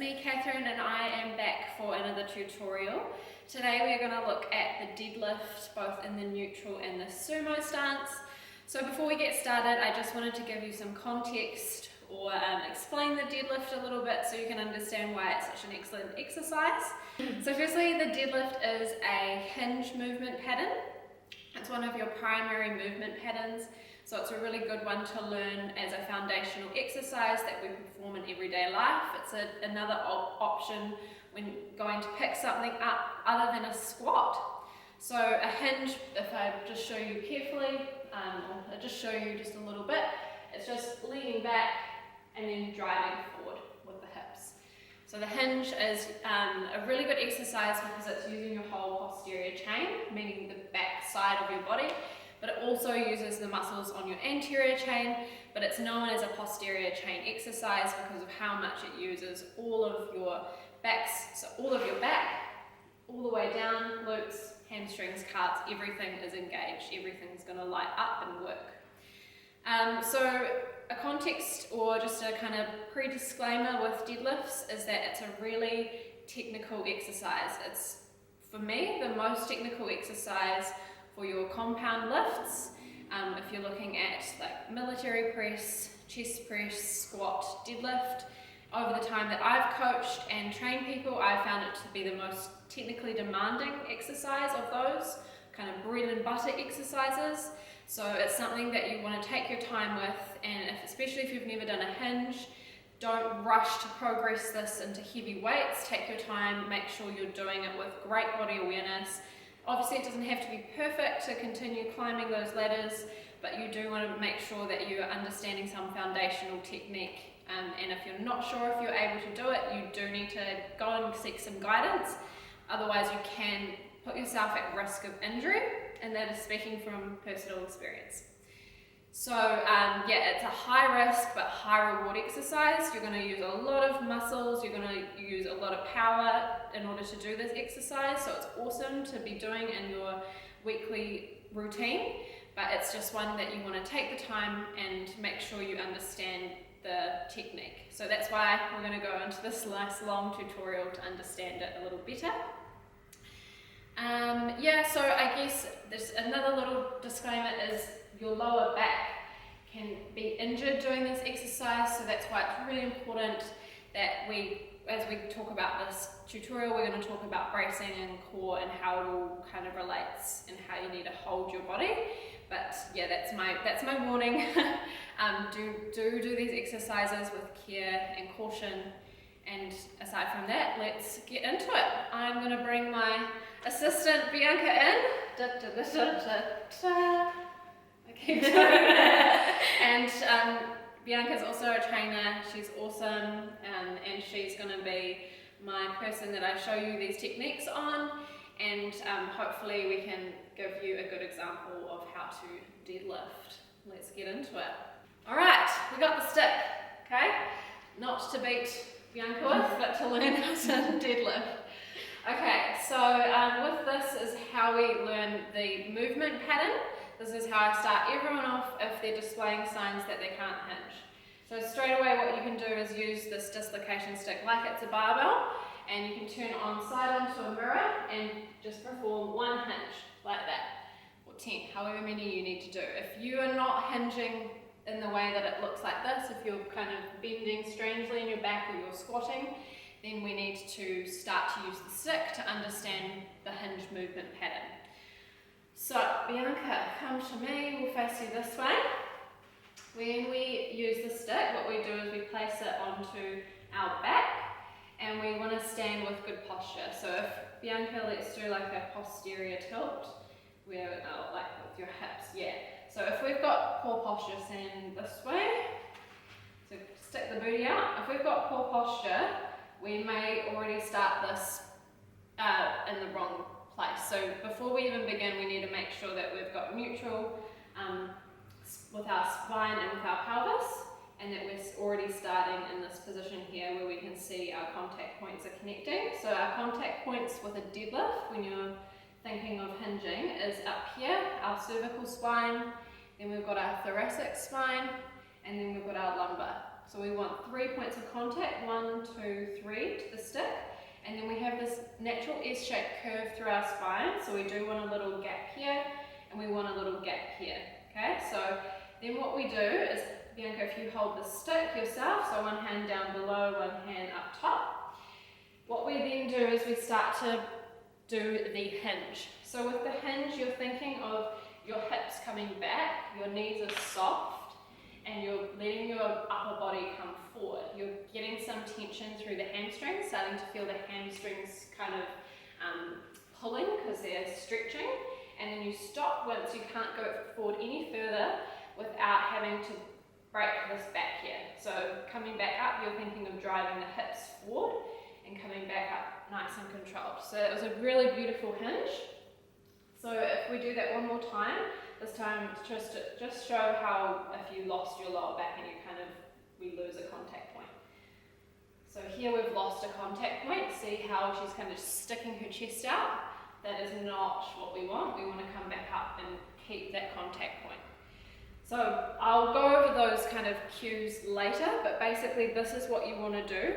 me, Catherine, and I am back for another tutorial. Today we're going to look at the deadlift, both in the neutral and the sumo stance. So before we get started, I just wanted to give you some context or explain the deadlift a little bit so you can understand why it's such an excellent exercise. So firstly, the deadlift is a hinge movement pattern. It's one of your primary movement patterns. So it's a really good one to learn as a foundational exercise that we perform in everyday life. It's another option when going to pick something up other than a squat. So a hinge, if I just show you carefully, I'll just show you just a little bit, it's just leaning back and then driving forward with the hips. So the hinge is a really good exercise because it's using your whole posterior chain, meaning the back side of your body. But it also uses the muscles on your anterior chain, but it's known as a posterior chain exercise because of how much it uses all of your backs, so all of your back, all the way down, glutes, hamstrings, calves, everything is engaged, everything's going to light up and work. So a context or just a kind of pre-disclaimer with deadlifts is that it's a really technical exercise. It's, for me, the most technical exercise for your compound lifts. If you're looking at like military press, chest press, squat, deadlift, over the time that I've coached and trained people, I've found it to be the most technically demanding exercise of those, kind of bread and butter exercises. So it's something that you want to take your time with, and especially if you've never done a hinge, don't rush to progress this into heavy weights. Take your time, make sure you're doing it with great body awareness. Obviously it doesn't have to be perfect to continue climbing those ladders, but you do want to make sure that you're understanding some foundational technique. And if you're not sure if you're able to do it, you do need to go and seek some guidance. Otherwise you can put yourself at risk of injury, and that is speaking from personal experience. So yeah, it's a high risk but high reward exercise. You're going to use a lot of muscles, you're going to use a lot of power in order to do this exercise, so it's awesome to be doing in your weekly routine, but it's just one that you want to take the time and make sure you understand the technique. So that's why we're going to go into this nice long tutorial to understand it a little better. Yeah, so I guess there's another little disclaimer is your lower back can be injured doing this exercise, so that's why it's really important that as we talk about this tutorial, we're going to talk about bracing and core and how it all kind of relates and how you need to hold your body. But yeah, that's my warning. Do these exercises with care and caution. And aside from that, let's get into it. I'm going to bring my assistant Bianca in. I keep doing that. And Bianca's also a trainer. She's awesome, and she's going to be my person that I show you these techniques on, and hopefully we can give you a good example of how to deadlift. Let's get into it. Alright, we got the stick, okay? Not to beat Bianca with, but to learn how to deadlift. Okay, so with this is how we learn the movement pattern. This is how I start everyone off if they're displaying signs that they can't hinge. So straight away what you can do is use this dislocation stick like it's a barbell, and you can turn it on side onto a mirror and just perform one hinge like that, or 10, however many you need to do. If you are not hinging in the way that it looks like this, if you're kind of bending strangely in your back or you're squatting, then we need to start to use the stick to understand the hinge movement pattern. So Bianca, come to me, we'll face you this way. When we use the stick, what we do is we place it onto our back, and we want to stand with good posture. So if Bianca, let's do like a posterior tilt, where like with your hips, yeah. So if we've got poor posture, stand this way, so stick the booty out. If we've got poor posture, we may already start this in the wrong place. So before we even begin, we need to make sure that we've got neutral with our spine and with our pelvis, and that we're already starting in this position here where we can see our contact points are connecting. So our contact points with a deadlift, when you're thinking of hinging, is up here, our cervical spine, then we've got our thoracic spine, and then we've got our lumbar. So we want 3 points of contact, 1, 2, 3 to the stick. And then we have this natural S-shaped curve through our spine. So we do want a little gap here, and we want a little gap here. Okay, so then what we do is, Bianca, if you hold the stick yourself, so one hand down below, one hand up top. What we then do is we start to do the hinge. So with the hinge, you're thinking of your hips coming back, your knees are soft, and you're letting your upper body come forward. You're getting some tension through the hamstrings, starting to feel the hamstrings kind of pulling because they're stretching, and then you stop once you can't go forward any further without having to break this back here. So coming back up, you're thinking of driving the hips forward and coming back up nice and controlled. So it was a really beautiful hinge. So if we do that one more time, this time just show how if you lost your lower back and we lose a contact point. So here we've lost a contact point. See how she's kind of sticking her chest out? That is not what we want. We want to come back up and keep that contact point. So I'll go over those kind of cues later, but basically this is what you want to do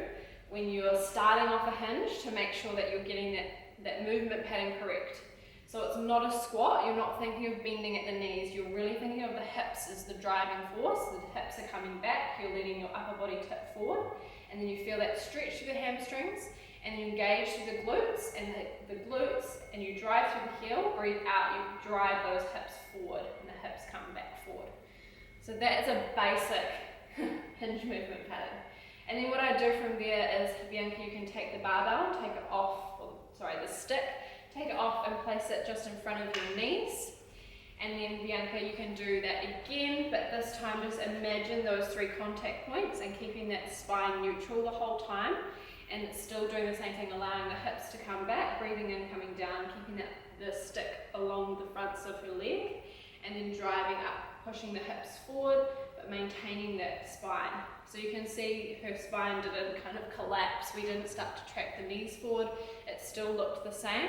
when you're starting off a hinge to make sure that you're getting that movement pattern correct. So it's not a squat, you're not thinking of bending at the knees, you're really thinking of the hips as the driving force. The hips are coming back, you're letting your upper body tip forward, and then you feel that stretch through the hamstrings, and you engage through the glutes, and you drive through the heel, breathe out, you drive those hips forward, and the hips come back forward. So that is a basic hinge movement pattern. And then what I do from there is, Bianca, you can take the barbell, the stick, take it off and place it just in front of your knees. And then Bianca, you can do that again, but this time just imagine those 3 contact points and keeping that spine neutral the whole time. And it's still doing the same thing, allowing the hips to come back, breathing in, coming down, keeping the stick along the fronts of her leg, and then driving up, pushing the hips forward, but maintaining that spine. So you can see her spine didn't kind of collapse. We didn't start to track the knees forward. It still looked the same.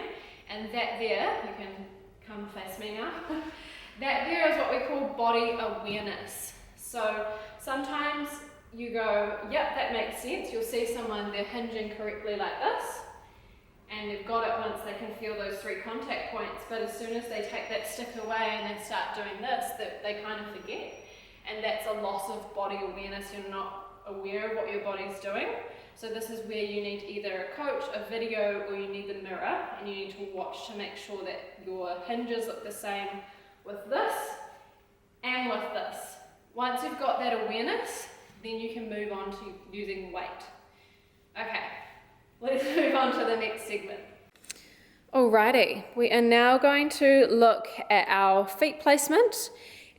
And that there, you can come face me now, that there is what we call body awareness. So sometimes you go, yep, that makes sense. You'll see someone, they're hinging correctly like this, and they've got it once they can feel those 3 contact points, but as soon as they take that stick away and they start doing this, they kind of forget. And that's a loss of body awareness. You're not aware of what your body's doing. So this is where you need either a coach, a video, or you need the mirror, and you need to watch to make sure that your hinges look the same with this and with this. Once you've got that awareness, then you can move on to using weight. Okay, let's move on to the next segment. Alrighty, we are now going to look at our feet placement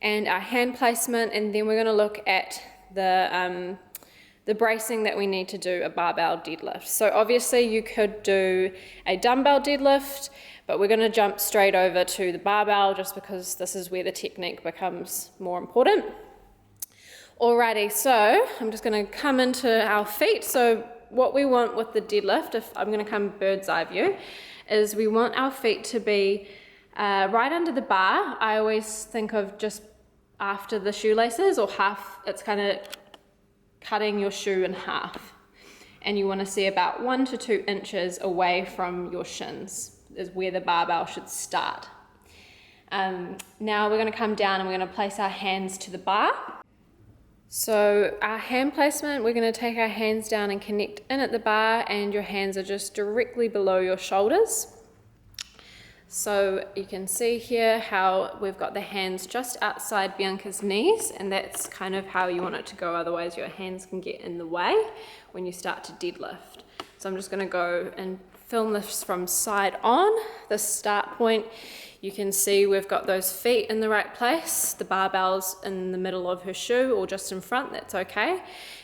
and our hand placement, and then we're going to look at the bracing that we need to do a barbell deadlift. So obviously you could do a dumbbell deadlift, but we're going to jump straight over to the barbell just because this is where the technique becomes more important. Alrighty, so I'm just going to come into our feet. So what we want with the deadlift, if I'm going to come bird's eye view, is we want our feet to be right under the bar. I always think of just after the shoelaces, or half, it's kind of cutting your shoe in half. And you want to see about 1 to 2 inches away from your shins is where the barbell should start. Now we're going to come down and we're going to place our hands to the bar. So our hand placement, we're going to take our hands down and connect in at the bar, and your hands are just directly below your shoulders. So you can see here how we've got the hands just outside Bianca's knees, and that's kind of how you want it to go, otherwise your hands can get in the way when you start to deadlift. So I'm just going to go and film this from side on. The start point, you can see we've got those feet in the right place, the barbell's in the middle of her shoe or just in front, that's okay.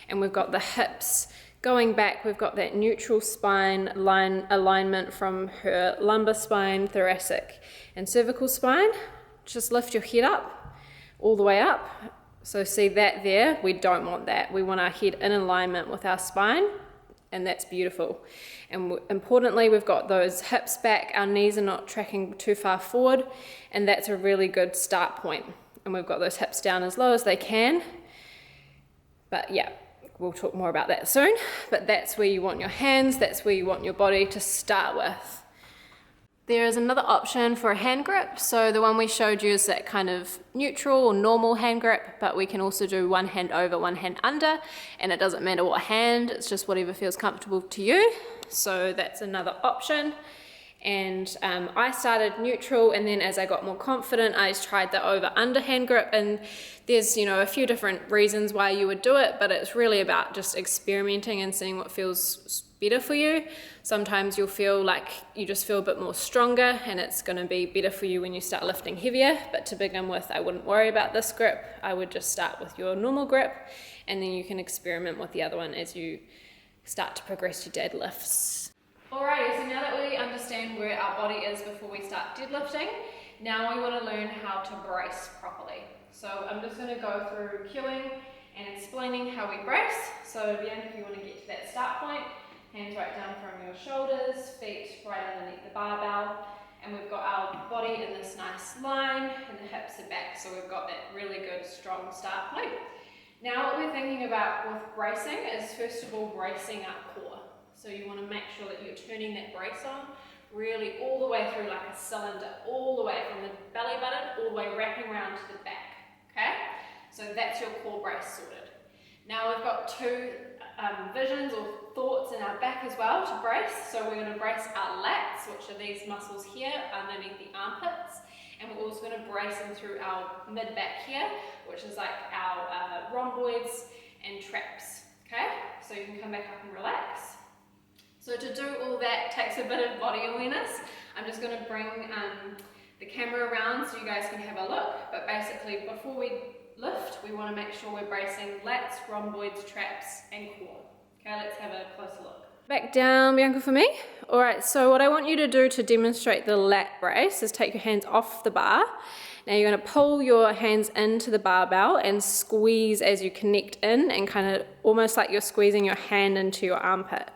And we've got the hips going back, we've got that neutral spine alignment from her lumbar spine, thoracic and cervical spine. Just lift your head up, all the way up. So see that there, we don't want that. We want our head in alignment with our spine, and that's beautiful. And importantly, we've got those hips back, our knees are not tracking too far forward, and that's a really good start point. And we've got those hips down as low as they can. But yeah, we'll talk more about that soon, but that's where you want your hands, that's where you want your body to start with. There is another option for a hand grip. So the one we showed you is that kind of neutral or normal hand grip, but we can also do one hand over, one hand under, and it doesn't matter what hand, it's just whatever feels comfortable to you. So that's another option. And I started neutral, and then as I got more confident, I tried the over under hand grip, and there's, you know, a few different reasons why you would do it, but it's really about just experimenting and seeing what feels better for you. Sometimes you'll feel like you just feel a bit more stronger, and it's going to be better for you when you start lifting heavier. But to begin with, I wouldn't worry about this grip. I would just start with your normal grip, and then you can experiment with the other one as you start to progress your deadlifts. Alrighty, so now that we understand where our body is before we start deadlifting, now we want to learn how to brace properly. So I'm just going to go through cueing and explaining how we brace. So Bianca, if you want to get to that start point, hands right down from your shoulders, feet right underneath the barbell, and we've got our body in this nice line, and the hips are back, so we've got that really good, strong start point. Now what we're thinking about with bracing is first of all bracing our core. So you want to make sure that you're turning that brace on really all the way through like a cylinder, all the way from the belly button, all the way wrapping around to the back, okay? So that's your core brace sorted. Now we've got two visions or thoughts in our back as well to brace. So we're going to brace our lats, which are these muscles here underneath the armpits, and we're also going to brace them through our mid-back here, which is like our rhomboids and traps, okay? So you can come back up and relax. So to do all that takes a bit of body awareness. I'm just going to bring the camera around so you guys can have a look, but basically before we lift, we want to make sure we're bracing lats, rhomboids, traps, and core. Okay, let's have a closer look. Back down, Bianca, for me. All right, so what I want you to do to demonstrate the lat brace is take your hands off the bar. Now you're going to pull your hands into the barbell and squeeze as you connect in, and kind of almost like you're squeezing your hand into your armpit.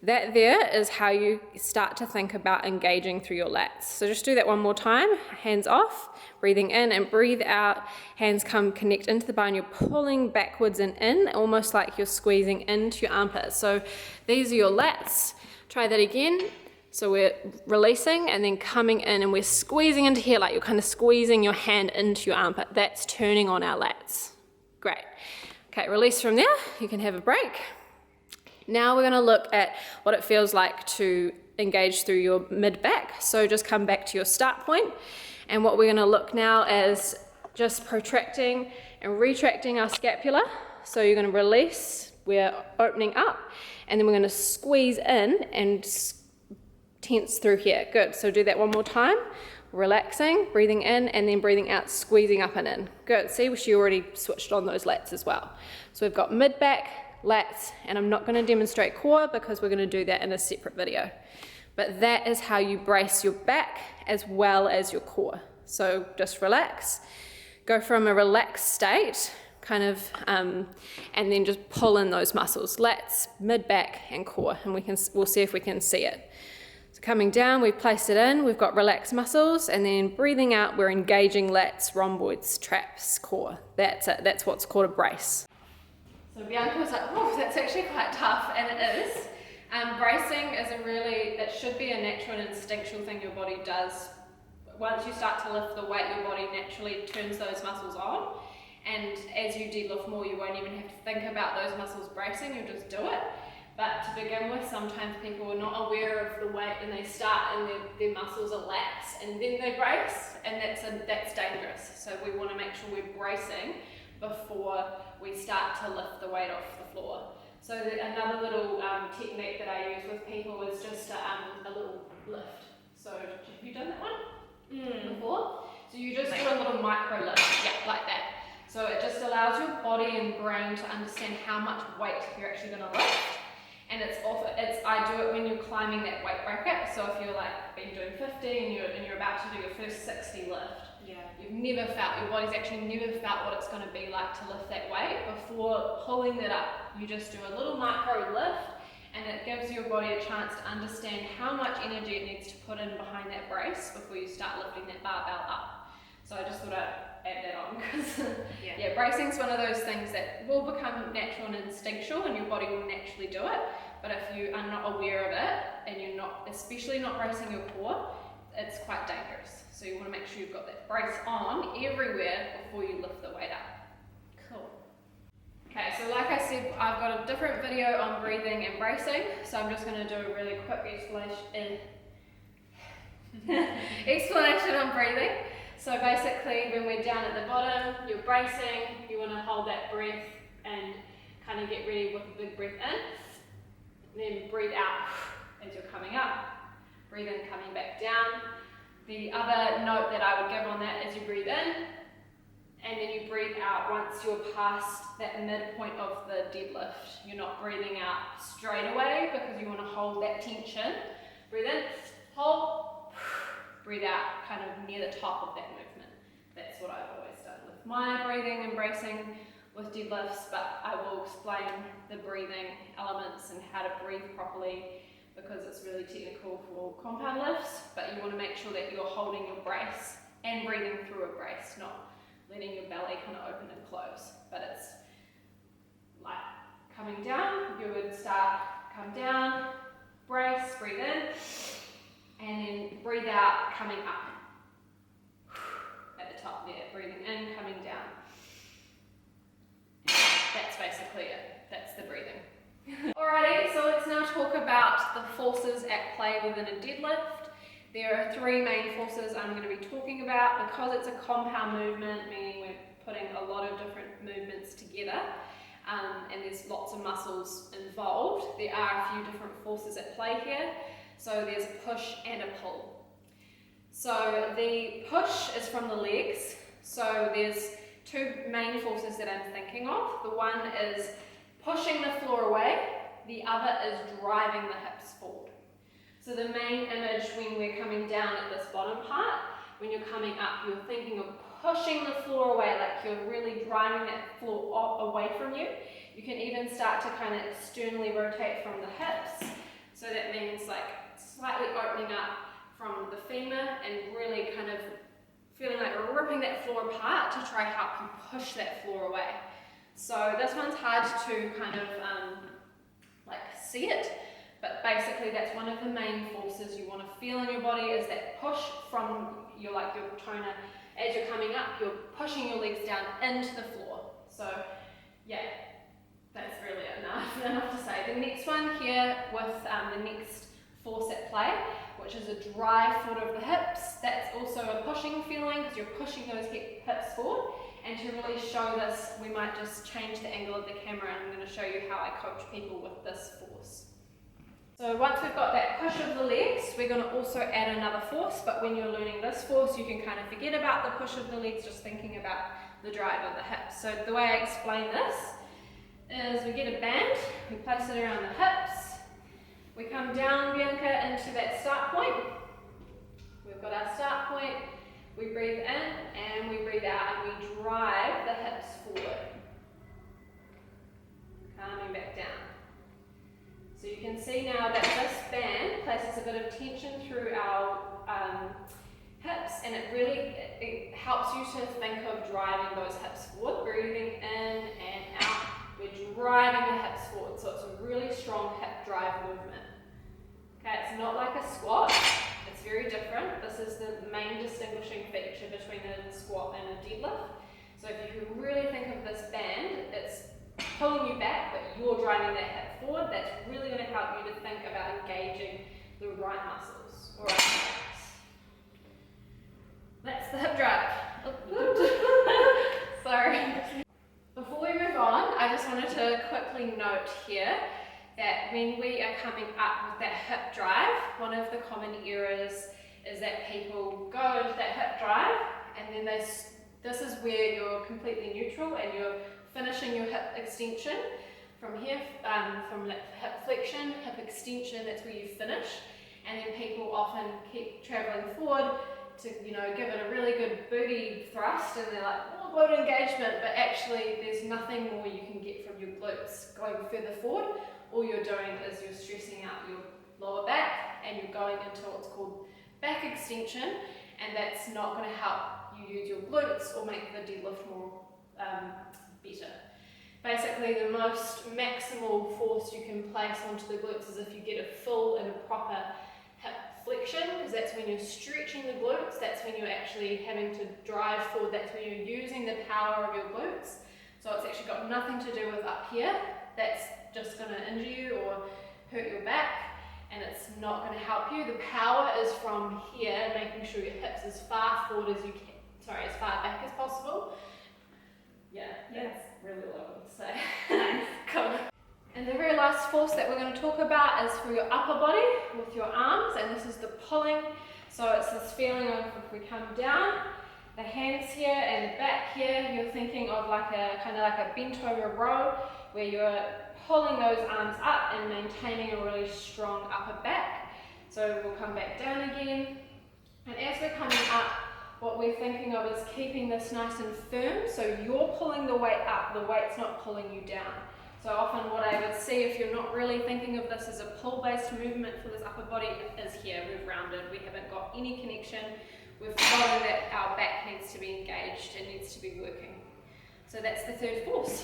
That there is how you start to think about engaging through your lats. So just do that one more time, hands off, breathing in and breathe out, hands come connect into the bar, and you're pulling backwards and in, almost like you're squeezing into your armpit. So these are your lats. Try that again. So we're releasing and then coming in, and we're squeezing into here, like you're kind of squeezing your hand into your armpit. That's turning on our lats. Great. Okay, release from there. You can have a break. Now we're going to look at what it feels like to engage through your mid-back. So just come back to your start point, and what we're going to look now is just protracting and retracting our scapula. So you're going to release, we're opening up, and then we're going to squeeze in and tense through here. Good, so do that one more time. Relaxing, breathing in, and then breathing out, squeezing up and in. Good, see, she already switched on those lats as well. So we've got mid-back, lats, and I'm not going to demonstrate core because we're going to do that in a separate video. But that is how you brace your back as well as your core. So just relax, go from a relaxed state, kind of, and then just pull in those muscles, lats, mid-back, and core, and we'll see if we can see it. So coming down, we've placed it in, we've got relaxed muscles, and then breathing out, we're engaging lats, rhomboids, traps, core. That's it, that's what's called a brace. So Bianca was like, oh, that's actually quite tough, and it is. Bracing is it should be a natural and instinctual thing your body does. Once you start to lift the weight, your body naturally turns those muscles on, and as you deadlift more, you won't even have to think about those muscles bracing, you'll just do it. But to begin with, sometimes people are not aware of the weight, and they start and their muscles are lax, and then they brace, and that's dangerous. So we want to make sure we're bracing before we start to lift the weight off the floor. So another little technique that I use with people is just a little lift. So have you done that one before? So you just do a little micro lift, yeah, like that. So it just allows your body and brain to understand how much weight you're actually going to lift. And I do it when you're climbing that weight bracket. So if you're like been doing 50 and you're about to do your first 60 lift, your body's actually never felt what it's going to be like to lift that weight. Before pulling that up, you just do a little micro lift, and it gives your body a chance to understand how much energy it needs to put in behind that brace before you start lifting that barbell up. So I just thought I'd add that on because yeah, bracing's one of those things that will become natural and instinctual and your body will naturally do it, but if you are not aware of it and you're not, especially not bracing your core, it's quite dangerous. So you want to make sure you've got that brace on everywhere before you lift the weight up. Cool. Okay, so like I said, I've got a different video on breathing and bracing, so I'm just going to do a really quick explanation on breathing. So basically, when we're down at the bottom, you're bracing, you want to hold that breath and kind of get ready with a big breath in, then breathe out as you're coming up, breathe in coming back down. The other note that I would give on that is you breathe in, and then you breathe out once you're past that midpoint of the deadlift. You're not breathing out straight away because you want to hold that tension. Breathe in, hold, breathe out kind of near the top of that movement. That's what I've always done with my breathing and bracing with deadlifts, but I will explain the breathing elements and how to breathe properly because it's really technical for compound lifts, but you want to make sure that you're holding your brace and breathing through a brace, not letting your belly kind of open and close. But it's like coming down, you would start, come down, brace, breathe in, and then breathe out, coming up. At the top there, breathing in, coming down. That's basically it. That's the breathing. Alrighty, so let's now talk about the forces at play within a deadlift. There are three main forces I'm going to be talking about because it's a compound movement, meaning we're putting a lot of different movements together, and there's lots of muscles involved. There are a few different forces at play here. So there's a push and a pull. So the push is from the legs. So there's two main forces that I'm thinking of. The one is pushing the floor away. The other is driving the hips forward. So the main image when we're coming down at this bottom part, when you're coming up, you're thinking of pushing the floor away, like you're really driving that floor away from you. You can even start to kind of externally rotate from the hips. So that means like slightly opening up from the femur and really kind of feeling like we're ripping that floor apart to try help you push that floor away. So this one's hard to kind of like see it, but basically that's one of the main forces you want to feel in your body is that push from your toner. As you're coming up, you're pushing your legs down into the floor. So yeah, that's really enough to say. The next one here with the next force at play, which is a drive forward of the hips. That's also a pushing feeling because you're pushing those hips forward. And to really show this, we might just change the angle of the camera and I'm going to show you how I coach people with this force. So once we've got that push of the legs, we're going to also add another force, but when you're learning this force, you can kind of forget about the push of the legs, just thinking about the drive of the hips. So the way I explain this is we get a band, we place it around the hips, we come down, Bianca, into that start point. We've got our start point, we breathe in and we breathe out and we drive the hips forward. Coming back down. So you can see now that this band places a bit of tension through our hips and it helps you to think of driving those hips forward, breathing in and out. We're driving the hips forward, so it's a really strong hip drive movement. Okay, it's not like a squat, it's very different. This is the main distinguishing feature between a squat and a deadlift. So if you can really think of this band, it's pulling you back, but you're driving that hip forward. That's really going to help you to think about engaging the right muscles. All right, that's the hip drive. Sorry. Before we move on, I just wanted to quickly note here that when we are coming up with that hip drive, one of the common errors is that people go into that hip drive and then this is where you're completely neutral and you're finishing your hip extension from here, from hip flexion, hip extension, that's where you finish. And then people often keep traveling forward to, give it a really good booty thrust and they're like, oh, glute engagement, but actually there's nothing more you can get from your glutes going further forward. All you're doing is you're stressing out your lower back and you're going into what's called back extension, and that's not going to help you use your glutes or make the deadlift more better. Basically, the most maximal force you can place onto the glutes is if you get a full and a proper hip flexion, because that's when you're stretching the glutes, that's when you're actually having to drive forward, that's when you're using the power of your glutes. So it's actually got nothing to do with up here, that's just going to injure you or hurt your back, and it's not going to help you. The power is from here, making sure your hips as far forward as you can, as far back as possible. Yeah, that's really what I want to say. Nice, cool. And the very last force that we're going to talk about is for your upper body with your arms, and this is the pulling. So it's this feeling of if we come down, the hands here and the back here, you're thinking of like a kind of like a bent over row where you're pulling those arms up and maintaining a really strong upper back. So we'll come back down again, and as we're coming up, what we're thinking of is keeping this nice and firm, so you're pulling the weight up, the weight's not pulling you down. So often what I would see if you're not really thinking of this as a pull-based movement for this upper body is here, we've rounded, we haven't got any connection, we've followed that our back needs to be engaged and needs to be working. So that's the third force.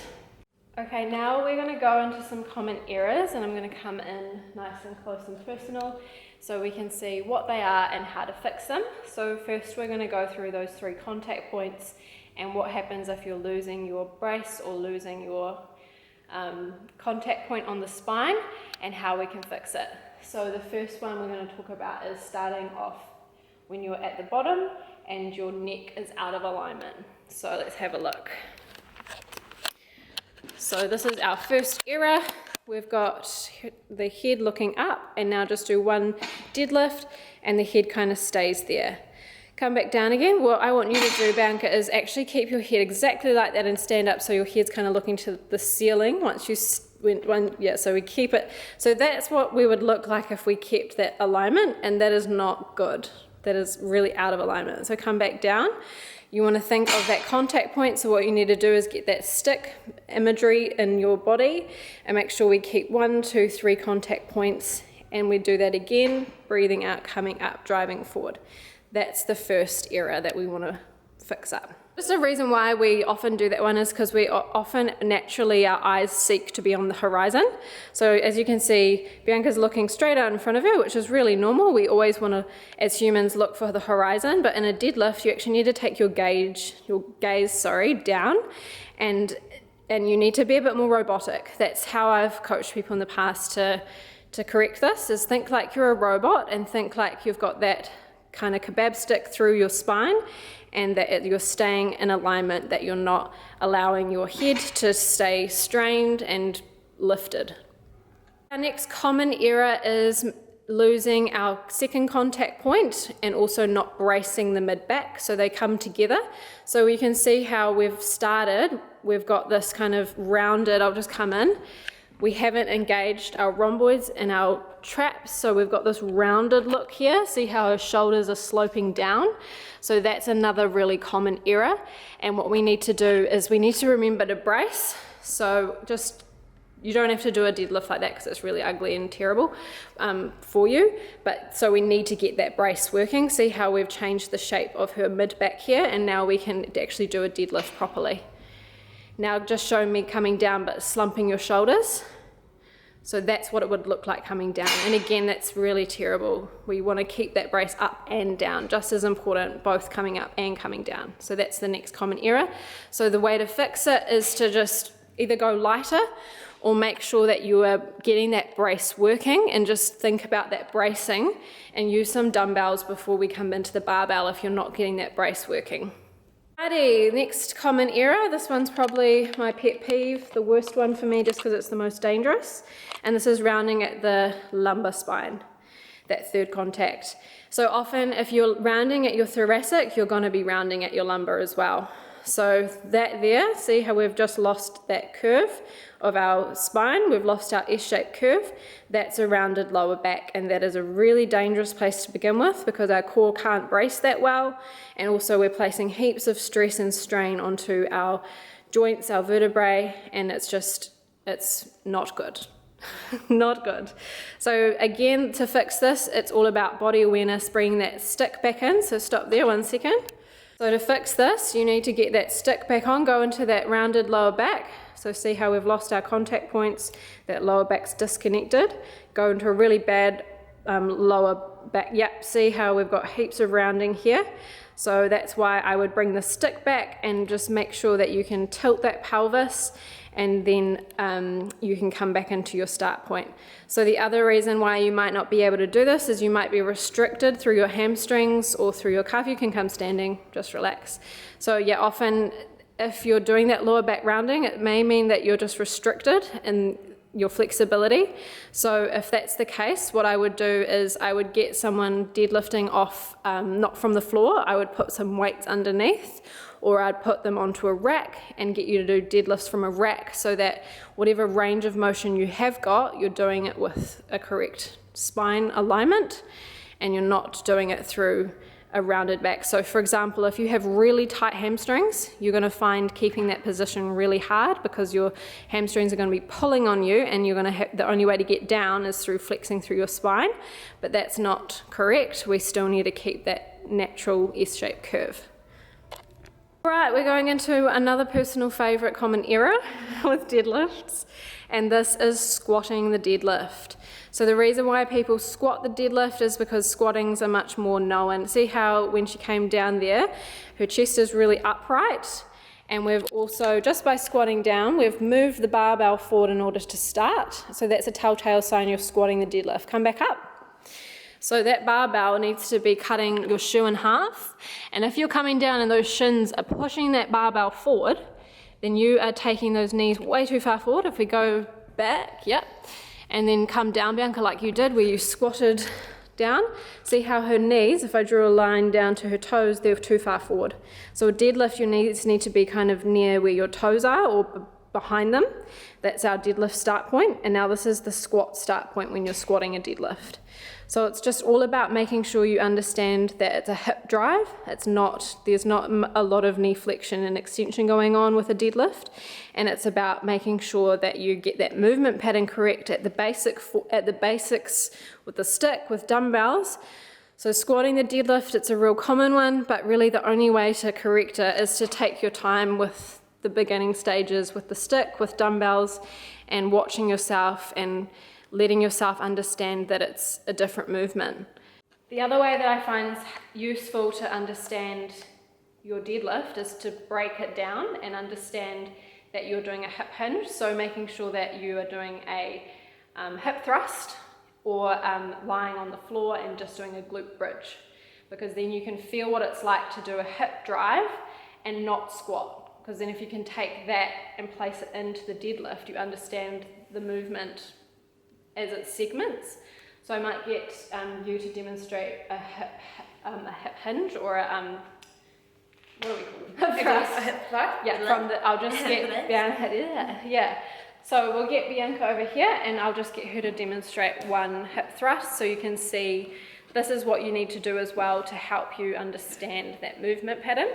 Okay, now we're going to go into some common errors, and I'm going to come in nice and close and personal so we can see what they are and how to fix them. So first we're going to go through those 3 contact points and what happens if you're losing your brace or losing your contact point on the spine and how we can fix it. So the first one we're going to talk about is starting off when you're at the bottom and your neck is out of alignment. So let's have a look. So this is our first error. We've got the head looking up, and now just do one deadlift and the head kind of stays there. Come back down again. What I want you to do, Bianca, is actually keep your head exactly like that and stand up so your head's kind of looking to the ceiling once you so we keep it. So that's what we would look like if we kept that alignment, and that is not good. That is really out of alignment. So come back down. You want to think of that contact point, so what you need to do is get that stick imagery in your body and make sure we keep 1, 2, 3 contact points, and we do that again, breathing out, coming up, driving forward. That's the first error that we want to fix up. Just a reason why we often do that one is because we often naturally, our eyes seek to be on the horizon. So as you can see, Bianca's looking straight out in front of her, which is really normal. We always want to, as humans, look for the horizon, but in a deadlift, you actually need to take your gaze down, and you need to be a bit more robotic. That's how I've coached people in the past to correct this, is think like you're a robot and think like you've got that kind of kebab stick through your spine, and that you're staying in alignment, that you're not allowing your head to stay strained and lifted. Our next common error is losing our second contact point and also not bracing the mid-back, so they come together. So we can see how we've started, we've got this kind of rounded, I'll just come in. We haven't engaged our rhomboids and our traps, so we've got this rounded look here. See how our shoulders are sloping down? So that's another really common error. And what we need to do is we need to remember to brace. So just, you don't have to do a deadlift like that because it's really ugly and terrible for you. But so we need to get that brace working. See how we've changed the shape of her mid-back here, and now we can actually do a deadlift properly. Now just show me coming down but slumping your shoulders. So that's what it would look like coming down. And again, that's really terrible. We want to keep that brace up and down, just as important, both coming up and coming down. So that's the next common error. So the way to fix it is to just either go lighter or make sure that you are getting that brace working, and just think about that bracing and use some dumbbells before we come into the barbell if you're not getting that brace working. Alrighty, next common error. This one's probably my pet peeve, the worst one for me just because it's the most dangerous. And this is rounding at the lumbar spine, that third contact. So often if you're rounding at your thoracic, you're going to be rounding at your lumbar as well. So that there, see how we've just lost that curve of our spine, we've lost our S-shaped curve. That's a rounded lower back, and that is a really dangerous place to begin with because our core can't brace that well, and also we're placing heaps of stress and strain onto our joints, our vertebrae, and it's not good. Not good. So again, to fix this, it's all about body awareness, bringing that stick back in. So stop there 1 second. So to fix this, you need to get that stick back on, go into that rounded lower back. So see how we've lost our contact points, that lower back's disconnected. Go into a really bad lower back. Yep, see how we've got heaps of rounding here. So that's why I would bring the stick back and just make sure that you can tilt that pelvis, and then you can come back into your start point. So the other reason why you might not be able to do this is you might be restricted through your hamstrings or through your calf. You can come standing, just relax. So yeah, often if you're doing that lower back rounding, it may mean that you're just restricted in your flexibility. So if that's the case, what I would do is I would get someone deadlifting off, not from the floor. I would put some weights underneath, or I'd put them onto a rack and get you to do deadlifts from a rack, so that whatever range of motion you have got, you're doing it with a correct spine alignment, and you're not doing it through a rounded back. So for example, if you have really tight hamstrings, you're going to find keeping that position really hard, because your hamstrings are going to be pulling on you, and you're going to have, the only way to get down is through flexing through your spine, but that's not correct. We still need to keep that natural S-shaped curve. Right, we're going into another personal favourite common error with deadlifts, and this is squatting the deadlift. So the reason why people squat the deadlift is because squattings are much more known. See how when she came down there, her chest is really upright, and we've also, just by squatting down, we've moved the barbell forward in order to start. So that's a telltale sign you're squatting the deadlift. Come back up. So that barbell needs to be cutting your shoe in half, and if you're coming down and those shins are pushing that barbell forward, then you are taking those knees way too far forward. If we go back, yep, and then come down, Bianca, like you did, where you squatted down. See how her knees, if I drew a line down to her toes, they're too far forward. So a deadlift, your knees need to be kind of near where your toes are, or behind them. That's our deadlift start point, and now this is the squat start point when you're squatting a deadlift. So it's just all about making sure you understand that it's a hip drive. There's not a lot of knee flexion and extension going on with a deadlift, and it's about making sure that you get that movement pattern correct at the basics with the stick, with dumbbells. So squatting the deadlift, it's a real common one, but really the only way to correct it is to take your time with the beginning stages with the stick, with dumbbells, and watching yourself and letting yourself understand that it's a different movement. The other way that I find useful to understand your deadlift is to break it down and understand that you're doing a hip hinge, so making sure that you are doing a hip thrust, or lying on the floor and just doing a glute bridge, because then you can feel what it's like to do a hip drive and not squat, because then if you can take that and place it into the deadlift, you understand the movement as its segments. So I might get you to demonstrate a hip hinge, or a what do we call it? A hip thrust? Yeah, I'll just get Bianca. Yeah. So we'll get Bianca over here, and I'll just get her to demonstrate one hip thrust, so you can see this is what you need to do as well to help you understand that movement pattern.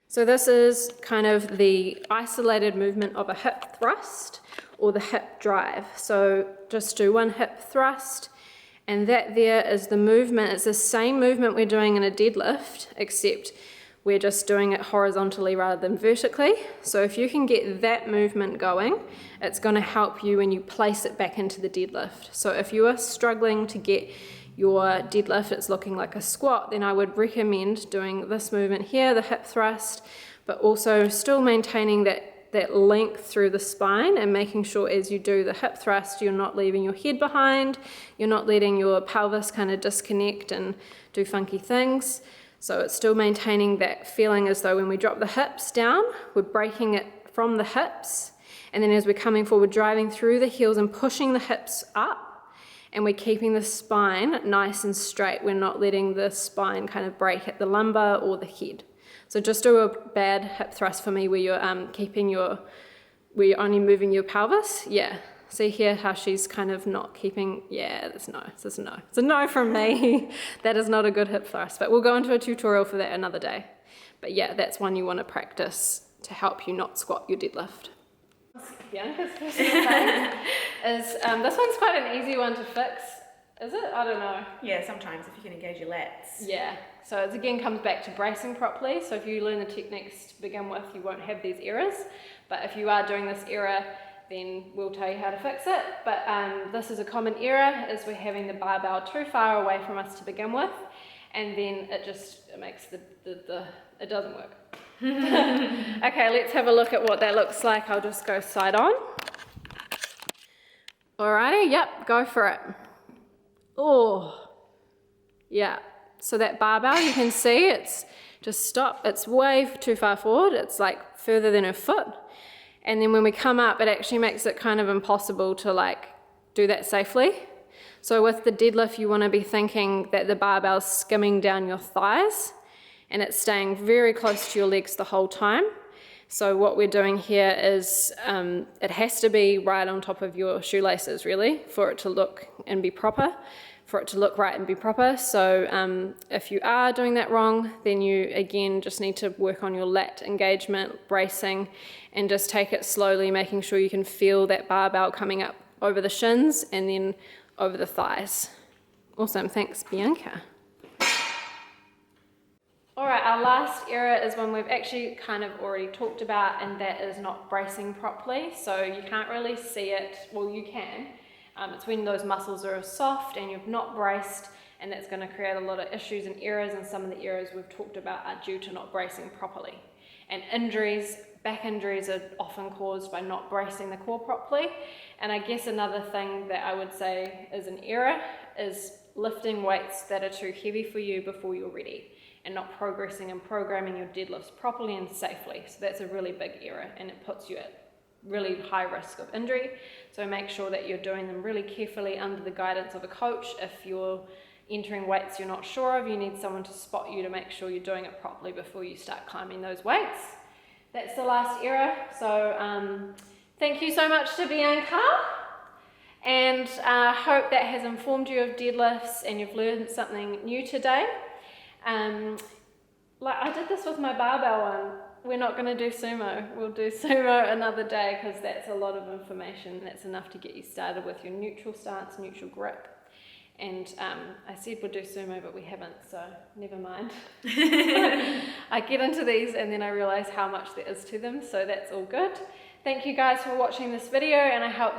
So this is kind of the isolated movement of a hip thrust, or the hip drive. So just do one hip thrust, and that there is the movement. It's the same movement we're doing in a deadlift, except we're just doing it horizontally rather than vertically. So if you can get that movement going, it's going to help you when you place it back into the deadlift. So if you are struggling to get your deadlift, it's looking like a squat, then I would recommend doing this movement here, the hip thrust, but also still maintaining that length through the spine, and making sure as you do the hip thrust, you're not leaving your head behind, you're not letting your pelvis kind of disconnect and do funky things. So it's still maintaining that feeling as though when we drop the hips down, we're breaking it from the hips, and then as we're coming forward, driving through the heels and pushing the hips up, and we're keeping the spine nice and straight. We're not letting the spine kind of break at the lumbar or the head. So just do a bad hip thrust for me where you're where you're only moving your pelvis. Yeah. See here how she's kind of not keeping, yeah, it's a no. It's a no from me. That is not a good hip thrust, but we'll go into a tutorial for that another day. But yeah, that's one you want to practice to help you not squat your deadlift. Bianca's personal favourite is, this one's quite an easy one to fix. Is it? I don't know. Yeah, sometimes if you can engage your lats. Yeah, so it again comes back to bracing properly. So if you learn the techniques to begin with, you won't have these errors. But if you are doing this error, then we'll tell you how to fix it. But this is a common error, is we're having the barbell too far away from us to begin with, and then it makes it doesn't work. Okay, let's have a look at what that looks like. I'll just go side on. Alrighty, yep, go for it. Oh, yeah. So that barbell, you can see it's just stop. It's way too far forward. It's like further than her foot. And then when we come up, it actually makes it kind of impossible to like do that safely. So with the deadlift, you want to be thinking that the barbell's skimming down your thighs and it's staying very close to your legs the whole time. So what we're doing here is it has to be right on top of your shoelaces, really, for it to look and be proper, for it to look right and be proper. So if you are doing that wrong, then you again just need to work on your lat engagement, bracing, and just take it slowly, making sure you can feel that barbell coming up over the shins and then over the thighs. Awesome, thanks Bianca. Alright, our last error is one we've actually kind of already talked about, and that is not bracing properly. So you can't really see it, well you can. It's when those muscles are soft and you've not braced, and that's going to create a lot of issues and errors, and some of the errors we've talked about are due to not bracing properly. And injuries, back injuries, are often caused by not bracing the core properly. And I guess another thing that I would say is an error is lifting weights that are too heavy for you before you're ready, and not progressing and programming your deadlifts properly and safely. So that's a really big error, and it puts you at really high risk of injury. So make sure that you're doing them really carefully under the guidance of a coach. If you're entering weights you're not sure of, you need someone to spot you to make sure you're doing it properly before you start climbing those weights. That's the last error. So thank you so much to Bianca, and I hope that has informed you of deadlifts and you've learned something new today. Like I did this with my barbell one. We're not going to do sumo. We'll do sumo another day, because that's a lot of information. That's enough to get you started with your neutral stance, neutral grip. And I said we'd do sumo, but we haven't, so never mind. I get into these and then I realise how much there is to them, so that's all good. Thank you guys for watching this video, and I hope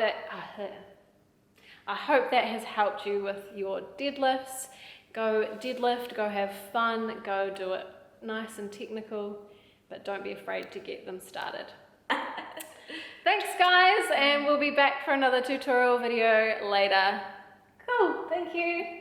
that has helped you with your deadlifts. Go deadlift, go have fun, go do it nice and technical, but don't be afraid to get them started. Thanks guys, and we'll be back for another tutorial video later. Cool, thank you.